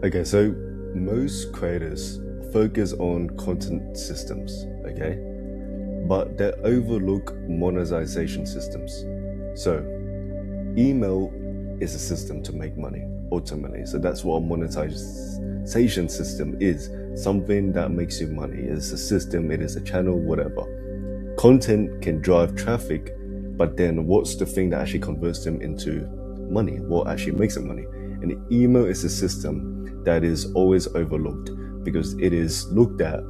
Okay, so most creators focus on content systems, okay? But they overlook monetization systems. So, email is a system to make money ultimately. So that's what a monetization system is. Something that makes you money. It's a system, it is a channel, whatever. Content can drive traffic, but then what's the thing that actually converts them into money? What actually makes them money? And email is a system that is always overlooked because it is looked at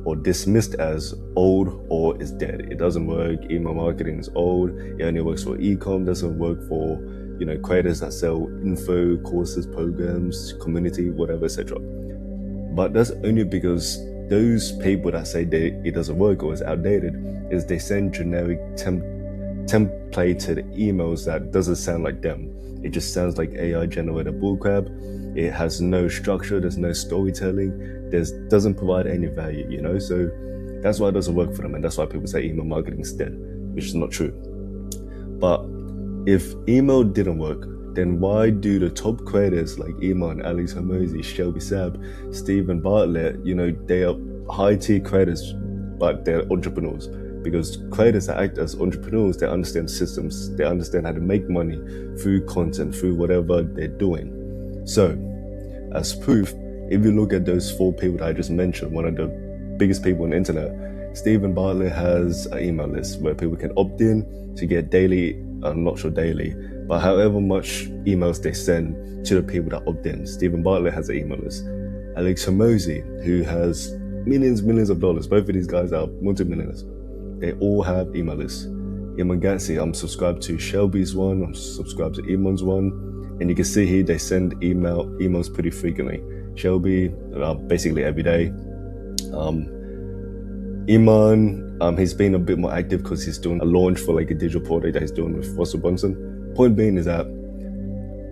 or dismissed as old or is dead. It doesn't work. Email marketing is old. It only works for e-com, doesn't work for creators that sell info, courses, programs, community, whatever, etc. But that's only because those people that say it doesn't work or is outdated is they send generic templated emails that doesn't sound like them. It just sounds like AI generated bullcrap. It has no structure, there's no storytelling, doesn't provide any value, so that's why it doesn't work for them, and that's why people say email marketing is dead, which is not true. But if email didn't work, then why do the top creators like Iman, Alex Hormozi, Shelby Sab, Stephen Bartlett, they are high-tier creators, but they're entrepreneurs? Because creators that act as entrepreneurs, they understand systems, they understand how to make money through content, through whatever they're doing. So, as proof, if you look at those four people that I just mentioned, one of the biggest people on the internet, Stephen Bartlett has an email list where people can opt in to get daily, I'm not sure daily, but however much emails they send to the people that opt in. Stephen Bartlett has an email list. Alex Hormozi, who has millions of dollars, both of these guys are multi-millionaires. They all have email lists. Iman Gatsi, I'm subscribed to Shelby's one, I'm subscribed to Iman's one, and you can see here they send emails pretty frequently. Shelby, basically every day. Iman, he's been a bit more active because he's doing a launch for like a digital product that he's doing with Russell Brunson. Point being is that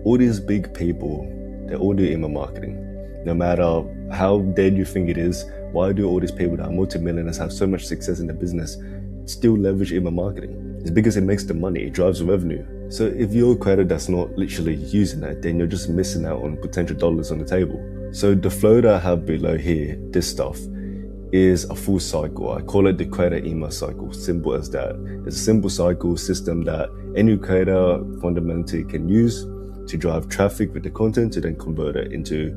all these big people, they all do email marketing. No matter how dead you think it is, why do all these people that are multi-millionaires have so much success in the business still leverage email marketing? It's because it makes them money, it drives revenue. So if you're a creator that's not literally using that, then you're just missing out on potential dollars on the table. So the flow that I have below here, this stuff, is a full cycle. I call it the creator email cycle, simple as that. It's a simple cycle system that any creator fundamentally can use to drive traffic with the content to then convert it into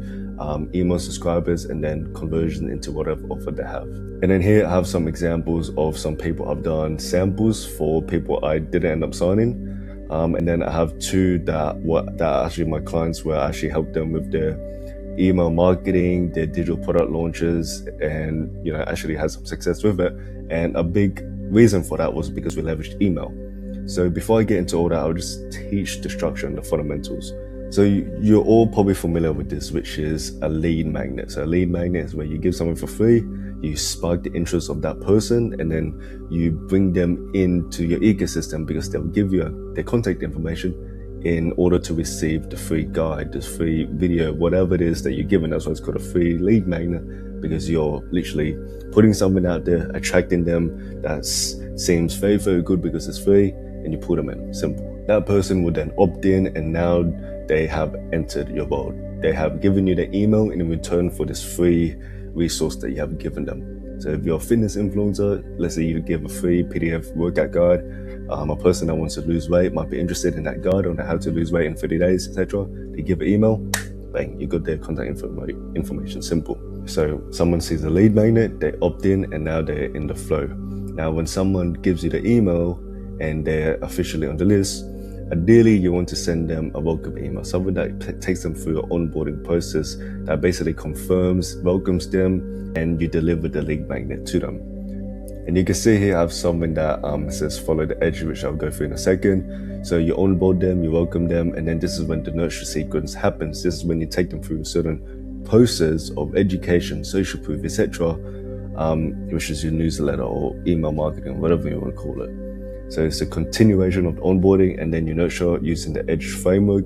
email subscribers and then conversion into whatever offer they have. And then here I have some examples of some people I've done samples for people I didn't end up signing. And then I have two that are actually my clients where I actually helped them with their email marketing, their digital product launches, and actually had some success with it. And a big reason for that was because we leveraged email. So before I get into all that, I'll just teach the structure and the fundamentals. So you're all probably familiar with this, which is a lead magnet. So a lead magnet is where you give something for free, you spark the interest of that person, and then you bring them into your ecosystem because they'll give you their contact information in order to receive the free guide, the free video, whatever it is that you're given. That's why it's called a free lead magnet, because you're literally putting something out there, attracting them that seems very, very good because it's free, and you put them in. Simple. That person would then opt in, and now they have entered your world. They have given you the email in return for this free resource that you have given them. So if you're a fitness influencer, let's say you give a free PDF workout guide, a person that wants to lose weight might be interested in that guide on how to lose weight in 30 days, etc. They give an email, bang, you got their contact information. Simple. So someone sees a lead magnet, they opt in, and now they're in the flow. Now when someone gives you the email and they're officially on the list, ideally you want to send them a welcome email, something that takes them through an onboarding process that basically confirms, welcomes them, and you deliver the lead magnet to them. And you can see here I have something that says follow the edge, which I'll go through in a second. So you onboard them, you welcome them, and then this is when the nurture sequence happens. This is when you take them through a certain process of education, social proof, etc., which is your newsletter or email marketing, whatever you want to call it. So it's a continuation of onboarding, and then you nurture using the edge framework,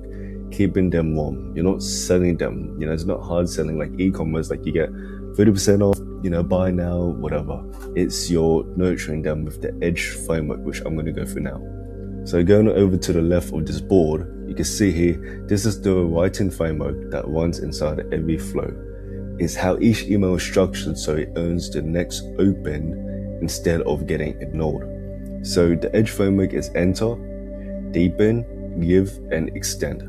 keeping them warm. You're not selling them. It's not hard selling like e-commerce, like you get 30% off, buy now, whatever. It's you're nurturing them with the edge framework, which I'm going to go through now. So going over to the left of this board, You can see here, this is the writing framework that runs inside every flow. It's how each email is structured so it earns the next open instead of getting ignored. So the Edge framework is enter, deepen, give, and extend.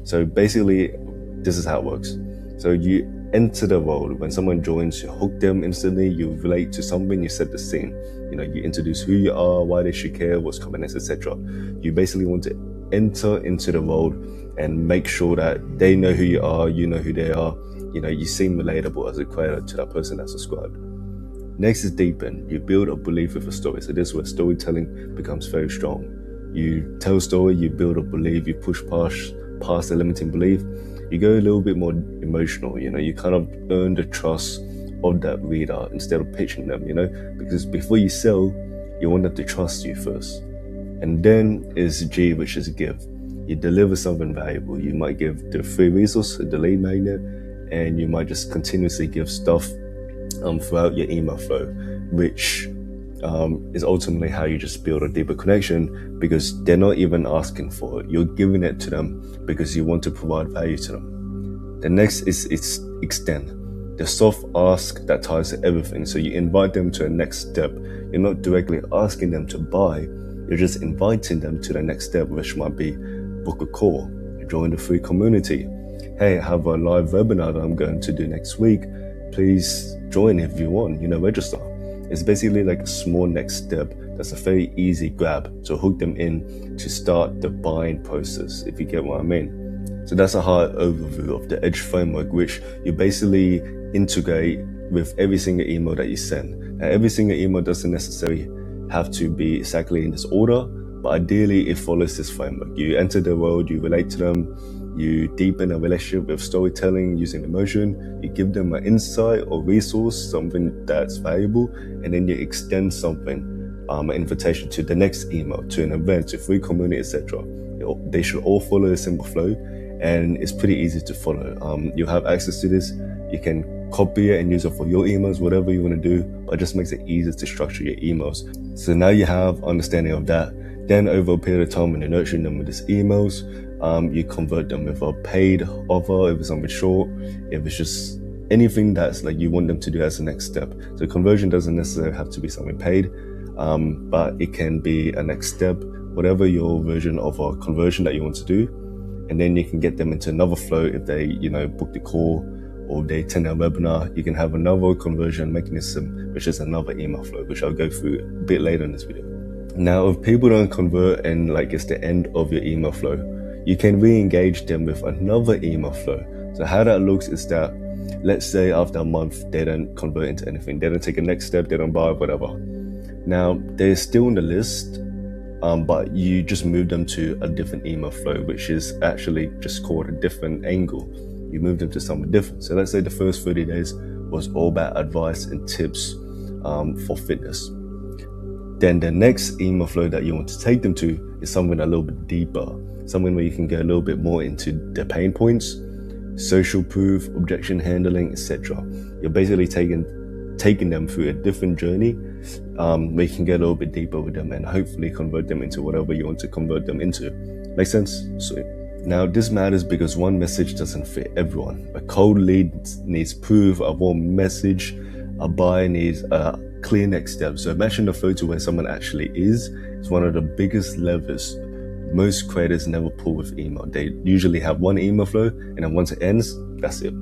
So basically, this is how it works. So you enter the role. When someone joins, you hook them instantly, you relate to something, you set the scene. You introduce who you are, why they should care, what's coming next, etc. You basically want to enter into the role and make sure that they know who you are, you know who they are. You seem relatable as a creator to that person that's subscribed. Next is deepen. You build a belief with a story. So this is where storytelling becomes very strong. You tell a story, you build a belief, you push past the limiting belief. You go a little bit more emotional, you kind of earn the trust of that reader instead of pitching them, because before you sell, you want them to trust you first. And then is G, which is give. You deliver something valuable. You might give the free resource, the lead magnet, and you might just continuously give stuff throughout your email flow, which is ultimately how you just build a deeper connection, because they're not even asking for it. You're giving it to them because you want to provide value to them. The next is extend. The soft ask that ties to everything. So you invite them to a next step. You're not directly asking them to buy. You're just inviting them to the next step, which might be book a call, join the free community. Hey, I have a live webinar that I'm going to do next week. Please join if you want, register. It's basically like a small next step that's a very easy grab to hook them in to start the buying process, if you get what I mean. So that's a hard overview of the Edge framework, which you basically integrate with every single email that you send. Now, every single email doesn't necessarily have to be exactly in this order, but ideally it follows this framework. You enter the world, you relate to them, you deepen a relationship with storytelling using emotion, you give them an insight or resource, something that's valuable, and then you extend something, an invitation to the next email, to an event, to free community, etc. They should all follow a simple flow, and it's pretty easy to follow. You have access to this. You can copy it and use it for your emails, whatever you want to do, but it just makes it easier to structure your emails. So now you have understanding of that. Then over a period of time, when you're nurturing them with these emails, you convert them with a paid offer, if it's something short, if it's just anything that's like you want them to do as the next step. So conversion doesn't necessarily have to be something paid, but it can be a next step, whatever your version of a conversion that you want to do. And then you can get them into another flow if they, book the call or they attend a webinar. You can have another conversion mechanism, which is another email flow, which I'll go through a bit later in this video. Now, if people don't convert and it's the end of your email flow, you can re-engage them with another email flow. So how that looks is that, let's say after a month, they don't convert into anything. They don't take a next step, they don't buy, whatever. Now, they're still on the list, but you just move them to a different email flow, which is actually just called a different angle. You move them to something different. So let's say the first 30 days was all about advice and tips for fitness. Then the next email flow that you want to take them to is something a little bit deeper, something where you can go a little bit more into the pain points, social proof, objection handling, etc. You're basically taking them through a different journey where you can get a little bit deeper with them and hopefully convert them into whatever you want to convert them into. Make sense? Sweet. Now, this matters because one message doesn't fit everyone. A cold lead needs proof, a warm message, a buyer needs a clear next step. So imagine the photo where someone actually is. It's one of the biggest levers most creators never pull with email. They usually have one email flow, and then once it ends, that's it.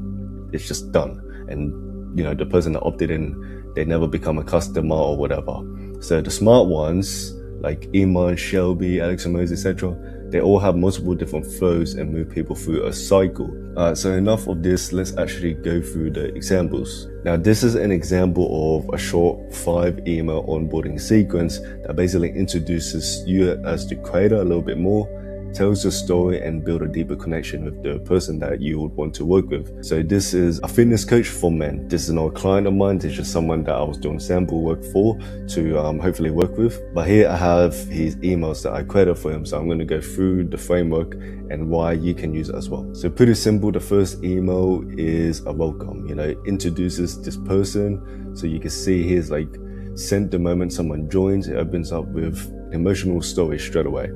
It's just done. And the person that opted in, they never become a customer or whatever. So the smart ones, like Iman, Shelby, Alex Amos, etc., they all have multiple different flows and move people through a cycle. So enough of this, let's actually go through the examples. Now, this is an example of a short 5 email onboarding sequence that basically introduces you as the creator a little bit more, tells your story, and build a deeper connection with the person that you would want to work with. So this is a fitness coach for men. This is not a client of mine. This is just someone that I was doing sample work for to hopefully work with. But here I have his emails that I created for him. So I'm going to go through the framework and why you can use it as well. So pretty simple. The first email is a welcome, introduces this person. So you can see here's sent the moment someone joins. It opens up with emotional story straight away.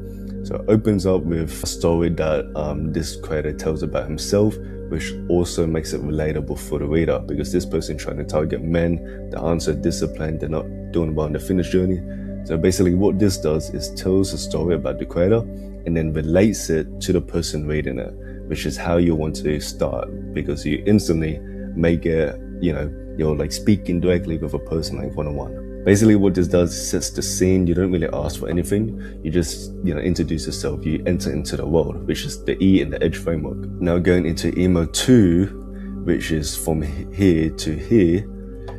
So it opens up with a story that this creator tells about himself, which also makes it relatable for the reader, because this person trying to target men that aren't so disciplined, they're not doing well in the fitness journey. So basically what this does is tells a story about the creator and then relates it to the person reading it, which is how you want to start, because you instantly may get, you're like speaking directly with a person like one-on-one. Basically what this does is sets the scene. You don't really ask for anything. You just, introduce yourself. You enter into the world, which is the E in the Edge framework. Now going into emo 2, which is from here to here,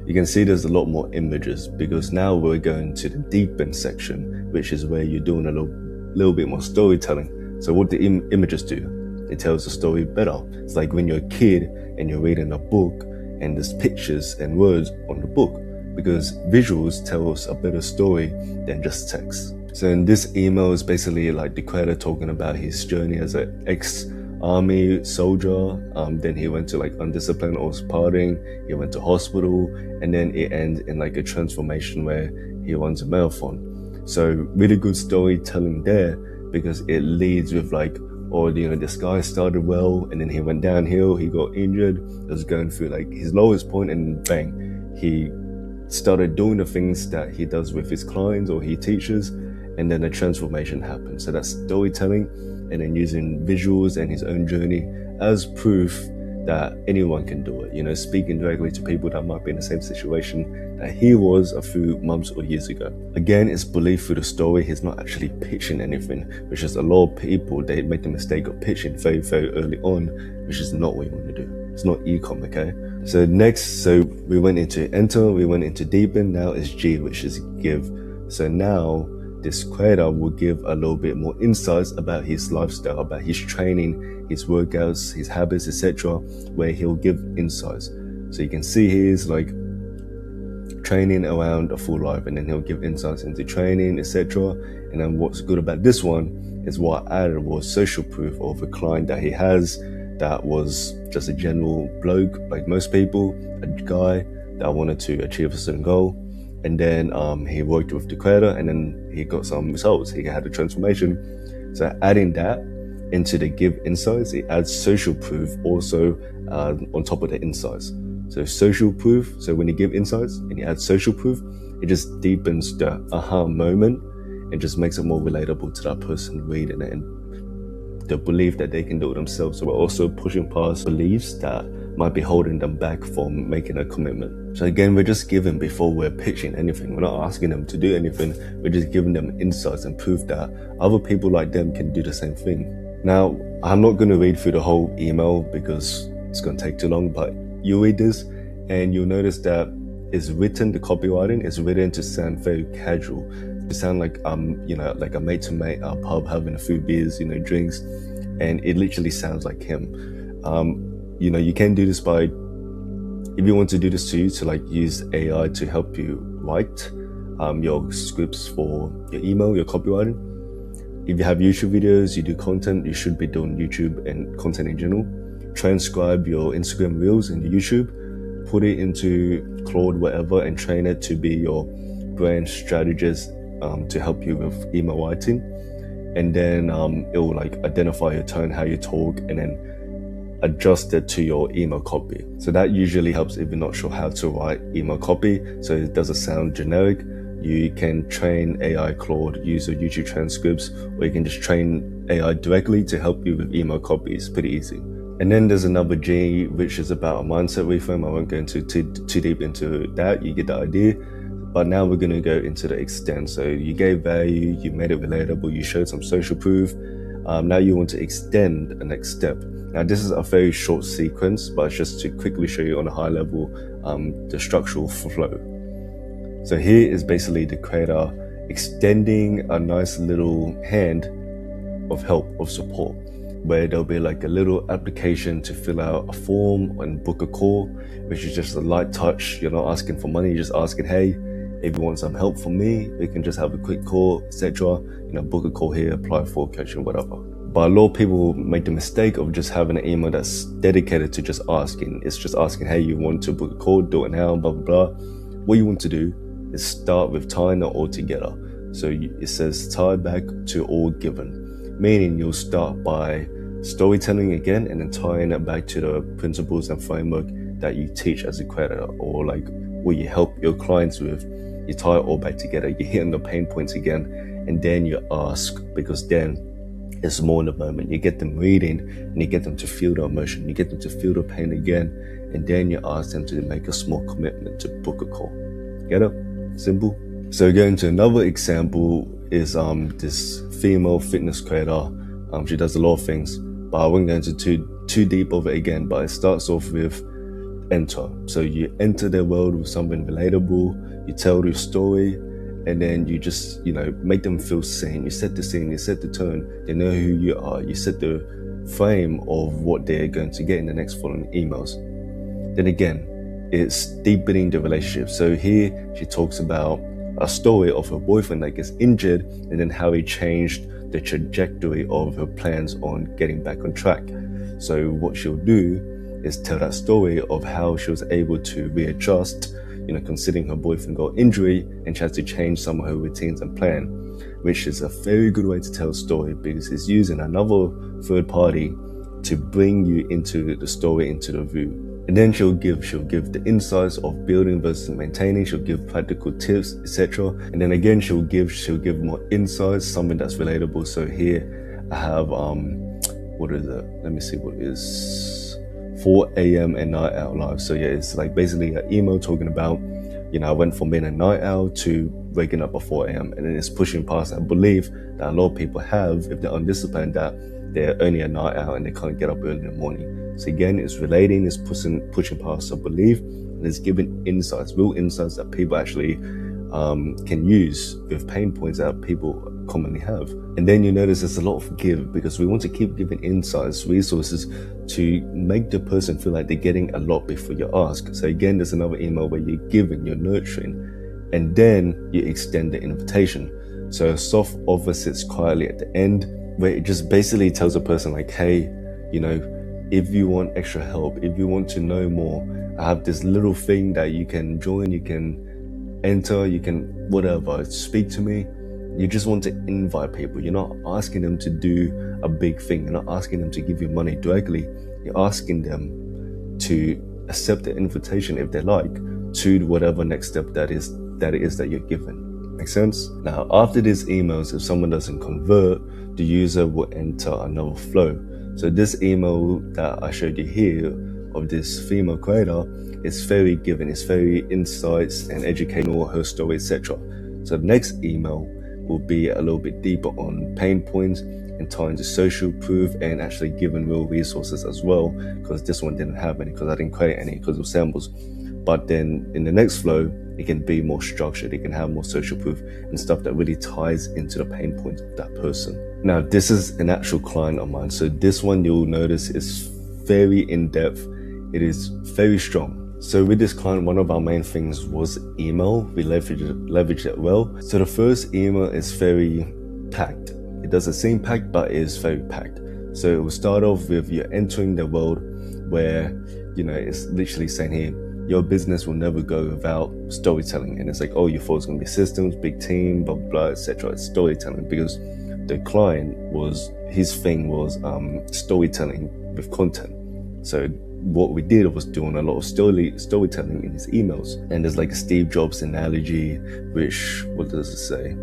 you can see there's a lot more images, because now we're going to the deepen section, which is where you're doing a little bit more storytelling. So what the images do, it tells the story better. It's like when you're a kid and you're reading a book and there's pictures and words on the book, because visuals tell us a better story than just text. So in this email is basically like the creator talking about his journey as an ex-army soldier. Then he went to like undisciplined or partying, he went to hospital, and then it ends in like a transformation where he runs a marathon. So really good storytelling there, because it leads with like, this guy started well and then he went downhill, he got injured, he was going through like his lowest point, and bang, he started doing the things that he does with his clients or he teaches, and then a transformation happened. So that's storytelling, and then using visuals and his own journey as proof that anyone can do it, speaking directly to people that might be in the same situation that he was a few months or years ago. Again, it's believed through the story. He's not actually pitching anything, which is a lot of people, they make the mistake of pitching very, very early on, which is not what you want to do. It's not e-com, okay? So next, we went into enter, we went into deepen, now it's G, which is give. So now this creator will give a little bit more insights about his lifestyle, about his training, his workouts, his habits, etc., where he'll give insights. So you can see he's like training around a full life, and then he'll give insights into training, etc. And then what's good about this one is what I added was social proof of a client that he has that was just a general bloke, like most people, a guy that wanted to achieve a certain goal. And then he worked with the creator, and then he got some results. He had a transformation. So adding that into the give insights, it adds social proof also on top of the insights. So social proof, so when you give insights and you add social proof, it just deepens the aha moment and just makes it more relatable to that person reading it, and the belief that they can do it themselves. So we're also pushing past beliefs that might be holding them back from making a commitment. So again, we're just giving before we're pitching anything. We're not asking them to do anything. We're just giving them insights and proof that other people like them can do the same thing. Now, I'm not going to read through the whole email because it's going to take too long, but you read this and you'll notice that it's written, the copywriting is written to sound very casual. To sound like like a mate to mate pub having a few beers, drinks, and it literally sounds like him. You can do this by, if you want to do this to like use AI to help you write your scripts for your email, your copywriting. If you have YouTube videos, you do content, you should be doing YouTube and content in general. Transcribe your Instagram reels into YouTube, put it into Claude, whatever, and train it to be your brand strategist to help you with email writing. And then it will like identify your tone, how you talk, and then adjust it to your email copy. So that usually helps if you're not sure how to write email copy, so it doesn't sound generic. You can train AI Claude, use your YouTube transcripts, or you can just train AI directly to help you with email copy. It's pretty easy. And then there's another G, which is about a mindset reframe. I won't go into too deep into that. You get the idea. But now we're going to go into the extent. So you gave value, you made it relatable, you showed some social proof. Now you want to extend the next step. Now this is a very short sequence, but it's just to quickly show you on a high level the structural flow. So here is basically the creator extending a nice little hand of help, of support, where there'll be like a little application to fill out a form and book a call, which is just a light touch. You're not asking for money, you're just asking, hey, if you want some help from me, we can just have a quick call, etc. Book a call here, apply for coaching, whatever. But a lot of people make the mistake of just having an email that's dedicated to just asking. It's just asking, hey, you want to book a call, do it now, blah, blah, blah. What you want to do is start with tie, not all together. So it says tie back to all given. meaning you'll start by storytelling again and then tying it back to the principles and framework that you teach as a creditor, or like what you help your clients with. You tie it all back together, you hit on the pain points again, and then you ask, because then it's more in the moment. You get them reading and you get them to feel the emotion, you get them to feel the pain again, and then you ask them to make a small commitment to book a call. Get it? Simple. So going to another example is this female fitness creator. She does a lot of things, but I won't go into too deep of it again, but it starts off with enter. So you enter their world with something relatable, you tell their story, and then you just, make them feel seen. You set the scene, you set the tone, they know who you are, you set the frame of what they're going to get in the next following emails. Then again, it's deepening the relationship. So here she talks about a story of her boyfriend that gets injured, and then how he changed the trajectory of her plans on getting back on track. So what she'll do is tell that story of how she was able to readjust, considering her boyfriend got injury, and she had to change some of her routines and plan, which is a very good way to tell a story, because it's using another third party to bring you into the story, into the view. And then she'll give the insights of building versus maintaining. She'll give practical tips, etc. And then again, she'll give more insights, something that's relatable. So here I have what is it? Let me see what it is. 4 a.m. and night owl live. So yeah, it's like basically an email talking about, I went from being a night owl to waking up at 4 a.m. And then it's pushing past that belief that a lot of people have, if they're undisciplined, that they're only a night owl and they can't get up early in the morning. So again, it's relating, it's pushing past a belief, and it's giving insights, real insights that people actually can use with pain points that people commonly have. And then you notice there's a lot of give, because we want to keep giving insights, resources to make the person feel like they're getting a lot before you ask. So again, there's another email where you're giving, you're nurturing, and then you extend the invitation. So a soft offer sits quietly at the end, where it just basically tells a person like, hey, if you want extra help, if you want to know more, I have this little thing that you can join, you can enter, you can whatever, speak to me. You just want to invite people. You're not asking them to do a big thing. You're not asking them to give you money directly. You're asking them to accept the invitation, if they like, to whatever next step that it is that you're given. Make sense? Now, after these emails, if someone doesn't convert, the user will enter another flow. So this email that I showed you here of this female creator is very giving, it's very insights and educational, her story, etc. So the next email will be a little bit deeper on pain points and tying to social proof, and actually giving real resources as well, because this one didn't have any, because I didn't create any because of samples. But then in the next flow, it can be more structured, it can have more social proof and stuff that really ties into the pain points of that person. Now, this is an actual client of mine. So this one, you'll notice, is very in-depth. It is very strong. So with this client, one of our main things was email. We leveraged it well. So the first email is very packed. It doesn't seem packed, but it is very packed. So it will start off with you entering the world where, it's literally saying here, your business will never go without storytelling. And it's like, oh, you thought it was going to be systems, big team, blah, blah, blah, etc. It's storytelling, because the client his thing was storytelling with content. So what we did was doing a lot of storytelling in his emails. And there's like a Steve Jobs analogy, which, what does it say?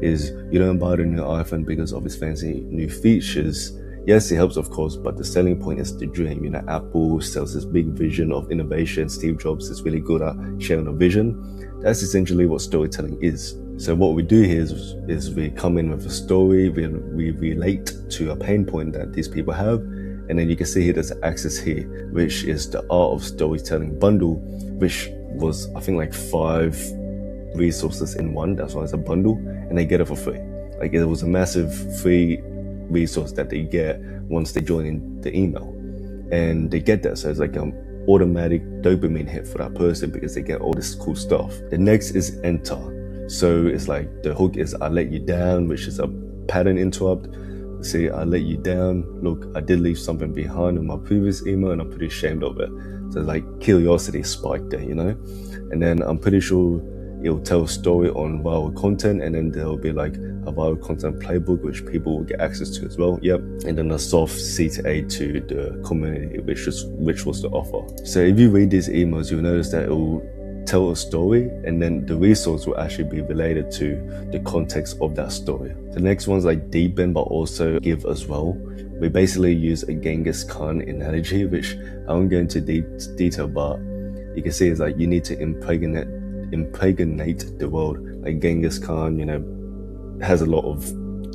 Is you don't buy the new iPhone because of its fancy new features. Yes, it helps, of course, but the selling point is the dream. Apple sells this big vision of innovation. Steve Jobs is really good at sharing a vision. That's essentially what storytelling is. So what we do here is we come in with a story, we relate to a pain point that these people have, and then you can see here there's an access here, which is the Art of Storytelling bundle, which was, I think, like 5 resources in one. That's why it's a bundle, and they get it for free. Like, it was a massive free resource that they get once they join in the email, and they get that. So it's like automatic dopamine hit for that person, because they get all this cool stuff. The next is enter. So it's like the hook is I let you down, which is a pattern interrupt. Say, I let you down. Look, I did leave something behind in my previous email and I'm pretty ashamed of it. So it's like curiosity spiked there, And then I'm pretty sure It'll tell a story on viral content, and then there'll be like a viral content playbook which people will get access to as well. Yep. And then a soft C to A to the community, which was the offer. So if you read these emails, you'll notice that it will tell a story, and then the resource will actually be related to the context of that story. The next one's like deepen but also give as well. We basically use a Genghis Khan analogy, which I won't go into detail, but you can see it's like you need to impregnate the world. Like Genghis Khan, has a lot of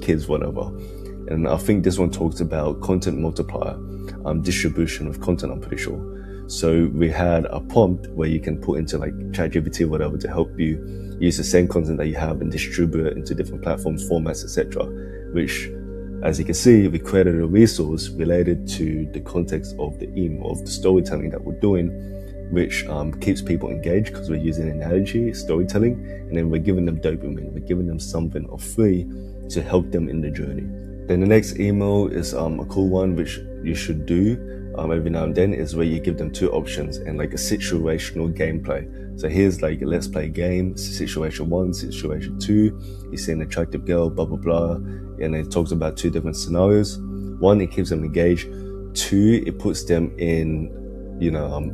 kids, whatever. And I think this one talks about content multiplier, distribution of content, I'm pretty sure. So we had a prompt where you can put into like ChatGPT or whatever to help you use the same content that you have and distribute it into different platforms, formats, etc. Which, as you can see, we created a resource related to the context of the email, of the storytelling that we're doing, which keeps people engaged because we're using analogy, storytelling, and then we're giving them dopamine. We're giving them something of free to help them in the journey. Then the next email is a cool one, which you should do every now and then, is where you give them two options and like a situational gameplay. So here's like, let's play a game, situation 1, situation 2, you see an attractive girl, blah, blah, blah. And it talks about two different scenarios. 1, it keeps them engaged. 2, it puts them in,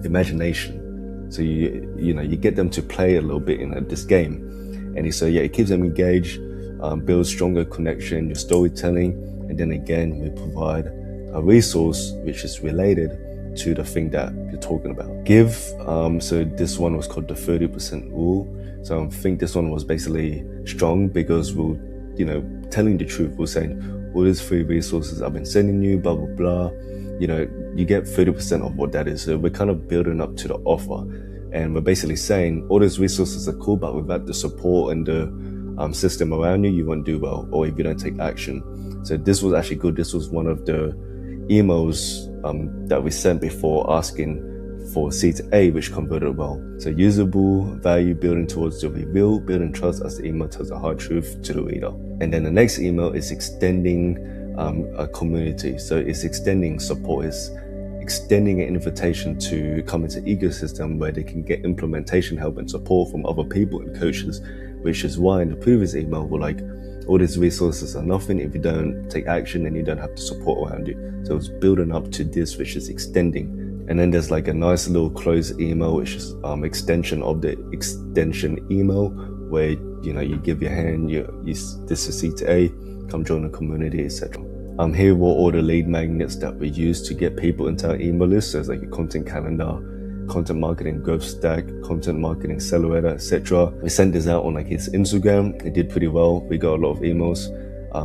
imagination. So you get them to play a little bit in this game. And so it keeps them engaged, builds stronger connection, your storytelling. And then again, we provide a resource which is related to the thing that you're talking about. Give, so this one was called the 30% rule. So I think this one was basically strong because we're, telling the truth. We're saying all these free resources I've been sending you, blah, blah, blah. You get 30% of what that is. So we're kind of building up to the offer. And we're basically saying all these resources are cool, but without the support and the system around you, you won't do well, or if you don't take action. So this was actually good. This was one of the emails that we sent before asking for C to A, which converted well. So usable, value, building towards the reveal, building trust as the email tells the hard truth to the reader. And then the next email is extending a community. So it's extending support, it's extending an invitation to come into ecosystem where they can get implementation help and support from other people and coaches, which is why in the previous email we're like, all these resources are nothing if you don't take action and you don't have the support around you. So it's building up to this, which is extending. And then there's like a nice little close email, which is extension of the extension email, where you give your hand, this is C to A, come join the community, etc. Here were all the lead magnets that we use to get people into our email list. So there's like a content calendar, content marketing growth stack, content marketing accelerator, etc. We sent this out on like his Instagram. It did pretty well. We got a lot of emails,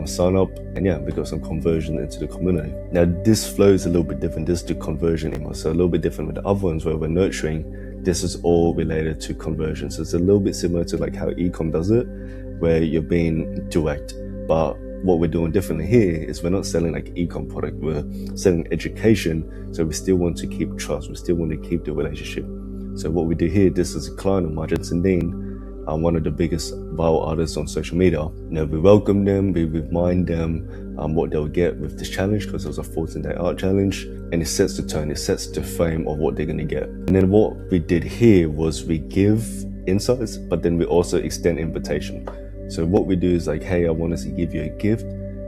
sign up, and we got some conversion into the community. Now this flow is a little bit different. This is the conversion email, so a little bit different with the other ones where we're nurturing. This is all related to conversion. So it's a little bit similar to like how ecom does it, where you're being direct, but what we're doing differently here is we're not selling like ecom product, we're selling education. So we still want to keep trust, we still want to keep the relationship. So what we do here, this is a client of mine, Sandine, one of the biggest viral artists on social media. We welcome them, we remind them what they'll get with this challenge, because it was a 14-day art challenge, and it sets the tone, it sets the frame of what they're going to get. And then what we did here was we give insights, but then we also extend invitation. So what we do is like, hey, I want us to give you a gift,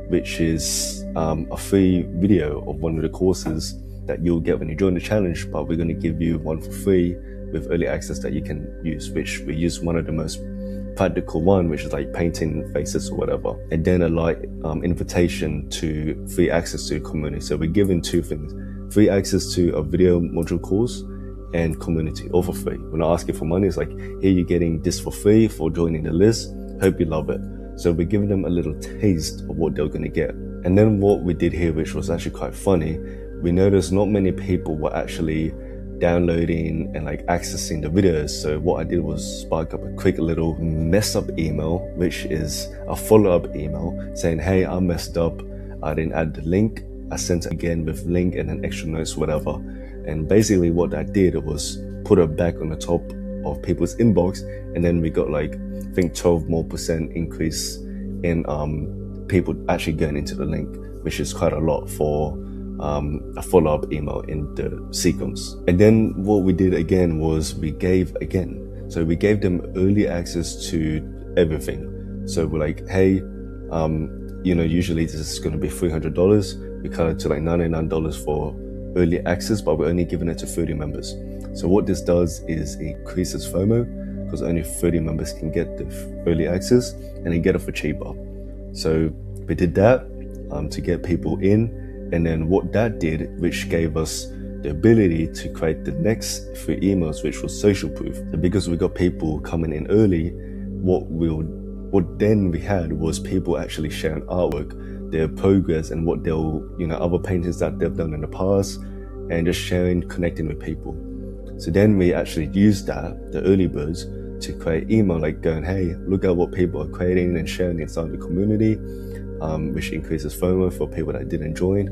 which is a free video of one of the courses that you'll get when you join the challenge, but we're going to give you one for free with early access that you can use, which we use one of the most practical one, which is like painting faces or whatever. And then a light invitation to free access to the community. So we're giving two things: free access to a video module course and community, all for free. We're not asking for money. It's like, here you're getting this for free for joining the list. Hope you love it. So we're giving them a little taste of what they're going to get. And then what we did here, which was actually quite funny, we noticed not many people were actually downloading and like accessing the videos. So what I did was spark up a quick little mess up email, which is a follow-up email saying, hey, I messed up, I didn't add the link, I sent it again with link and then extra notes, whatever. And basically what I did was put it back on the top of people's inbox, and then we got like, I think 12% more increase in people actually going into the link, which is quite a lot for a follow-up email in the sequence. And then what we did again was we gave again. So we gave them early access to everything. So we're like, hey, usually this is going to be $300. We cut it to like $99 for early access, but we're only giving it to 30 members. So what this does is it increases FOMO, because only 30 members can get the early access, and they get it for cheaper. So we did that to get people in, and then what that did, which gave us the ability to create the next 3 emails, which was social proof. So because we got people coming in early, what then we had was people actually sharing artwork, their progress, and what they'll, other paintings that they've done in the past, and just sharing, connecting with people. So then we actually used that, the early birds, to create email like going, hey, look at what people are creating and sharing inside the community, which increases FOMO for people that didn't join,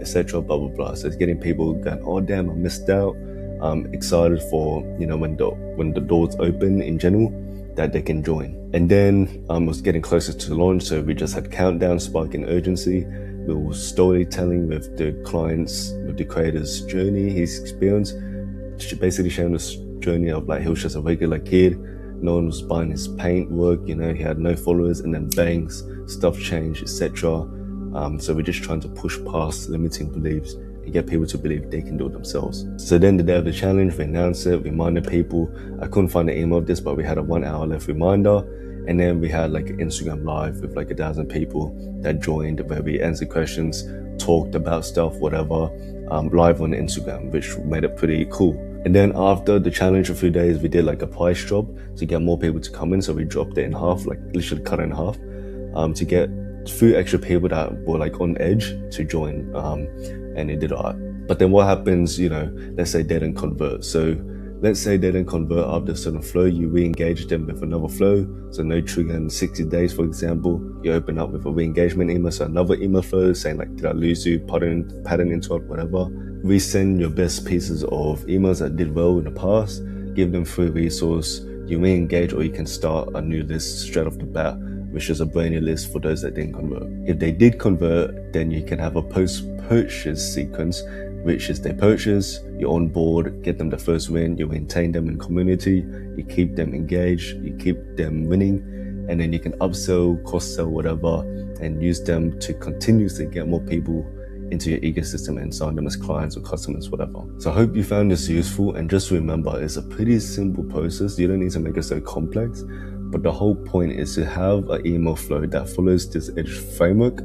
etc. Blah blah blah. So it's getting people going, oh damn, I missed out. Excited for when the doors open in general, that they can join. And then it was getting closer to launch, so we just had countdown, sparking urgency. We were storytelling with the clients, with the creator's journey, his experience, basically sharing this journey of like he was just a regular kid, no one was buying his paint work, he had no followers, and then bangs, stuff changed, etc. So we're just trying to push past limiting beliefs and get people to believe they can do it themselves. So then the day of the challenge, we announced it, reminded people. I couldn't find the email of this, but we had a 1 hour left reminder. And then we had like an Instagram live with like 1,000 people that joined, where we answered questions, talked about stuff, whatever, live on Instagram, which made it pretty cool. And then after the challenge, a few days, we did like a price drop to get more people to come in. So we dropped it in half, like literally cut it in half, to get a few extra people that were like on edge to join, and it did alright. But then what happens, let's say they didn't convert. So let's say they didn't convert after a certain flow, you re-engage them with another flow. So no trigger in 60 days, for example, you open up with a re-engagement email, so another email flow saying like, did I lose you, pattern into it, whatever. Resend your best pieces of emails that did well in the past, give them free resource, you re-engage, or you can start a new list straight off the bat, which is a brand new list for those that didn't convert. If they did convert, then you can have a post-purchase sequence, which is they purchase, you onboard, get them the first win, you maintain them in community, you keep them engaged, you keep them winning, and then you can upsell, cross-sell, whatever, and use them to continuously get more people into your ecosystem and sign them as clients or customers, whatever. So I hope you found this useful, and just remember, it's a pretty simple process. You don't need to make it so complex, but the whole point is to have an email flow that follows this edge framework,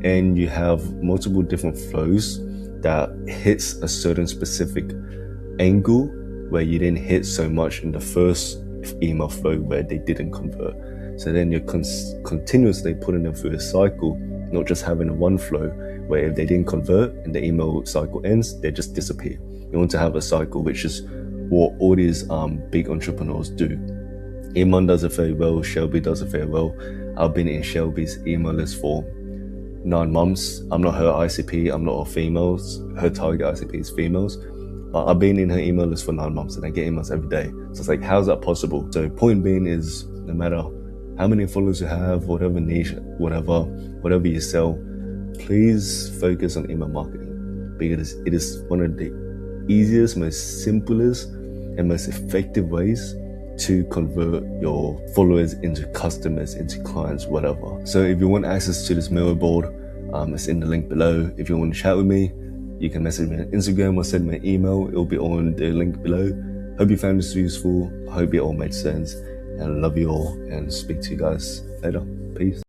and you have multiple different flows that hits a certain specific angle where you didn't hit so much in the first email flow where they didn't convert. So then you're continuously putting them through a cycle, not just having one flow where if they didn't convert and the email cycle ends, they just disappear. You want to have a cycle, which is what all these big entrepreneurs do. Iman does it very well, Shelby does it very well. I've been in Shelby's email list for 9 months. I'm not her ICP, I'm not all females. Her target ICP is females. But I've been in her email list for 9 months and I get emails every day. So it's like, how's that possible? So point being is, no matter how many followers you have, whatever niche, whatever you sell, please focus on email marketing, because it is one of the easiest, most simplest, and most effective ways to convert your followers into customers, into clients, whatever. So if you want access to this Miro board, it's in the link below. If you want to chat with me, you can message me on Instagram or send me an email. It'll be on the link below. Hope you found this useful. I hope it all made sense. And I love you all, and speak to you guys later. Peace.